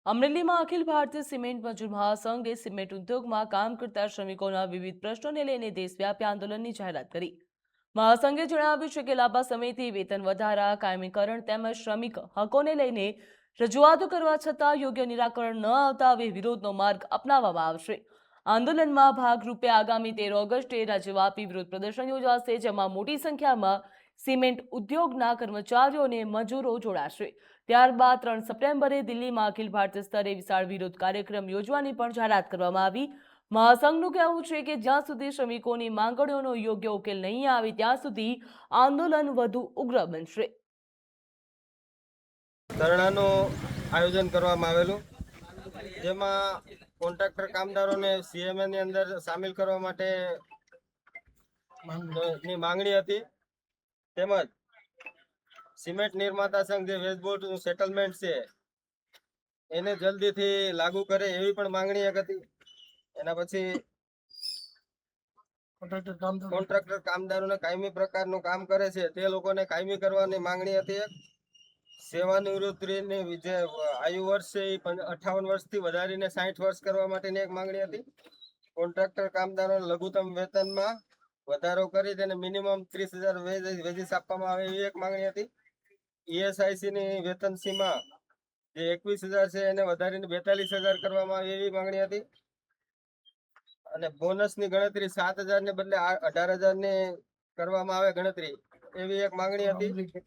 અમરેલીમાં અખિલ ભારતીય સિમેન્ટ મજૂર મહાસંઘે સિમેન્ટ ઉદ્યોગમાં કામ કરતા શ્રમિકોના વિવિધ પ્રશ્નોને લઈને દેશવ્યાપી આંદોલનની જાહેરાત કરી। મહાસંઘે જણાવ્યું છે કે લાંબા સમયથી વેતન વધારા, કાયમીકરણ તેમજ શ્રમિક હકોને લઈને રજૂઆતો કરવા છતાં યોગ્ય નિરાકરણ ન આવતા હવે વિરોધનો માર્ગ અપનાવવામાં આવશે। આંદોલનમાં ભાગરૂપે આગામી 13 ઓગસ્ટે રાજ્યવ્યાપી વિરોધ પ્રદર્શન યોજાશે, જેમાં મોટી સંખ્યામાં સિમેન્ટ ઉદ્યોગના કર્મચારીઓ અને મજૂરો જોડાશે। ત્યારબાદ 3 સપ્ટેમ્બરે દિલ્હીમાં અખિલ ભારતીય સ્તરે વિશાળ વિરોધ કાર્યક્રમ યોજવાની પણ જાહેરાત કરવામાં આવી। મહાસંઘનું કહેવું છે કે જ્યાં સુધી શ્રમિકોની માંગણીઓનો યોગ્ય ઉકેલ નહીં આવે ત્યાં સુધી આંદોલન વધુ ઉગ્ર બનશે। ધરણાનું આયોજન કરવામાં આવેલું, જેમાં કોન્ટ્રાક્ટર કામદારોને સીએમએ ની અંદર સામેલ કરવા માટે ની માંગણી હતી, તેમજ સિમેન્ટ નિર્માતા સંઘ જે વેજ બોર્ડનું સેટલમેન્ટ છે એને જલ્દીથી લાગુ કરે એવી પણ માંગણી એક હતી। એના પછી કોન્ટ્રાક્ટર કામદારોને કાયમી પ્રકારનું કામ કરે છે તે લોકોને કાયમી કરવાની માંગણી હતી। એક સેવાનિવૃત્તિની જે આયુ વર્ષ છે એ 58 વર્ષથી વધારીને 60 વર્ષ કરવા માટેની એક માંગણી હતી। કોન્ટ્રાક્ટર કામદારોને લઘુત્તમ વેતનમાં વધારો કરી તેને મિનિમમ 30,000 વેજીસ આપવામાં આવે એવી એક માંગણી હતી। ઈએસઆઈસી ની વેતન સીમા જે 21,000 છે એને વધારીને 42,000 કરવામાં આવે એવી માંગણી હતી। અને બોનસની ગણતરી 7,000 ને બદલે 18,000 ની કરવામાં આવે ગણતરી એવી એક માંગણી હતી।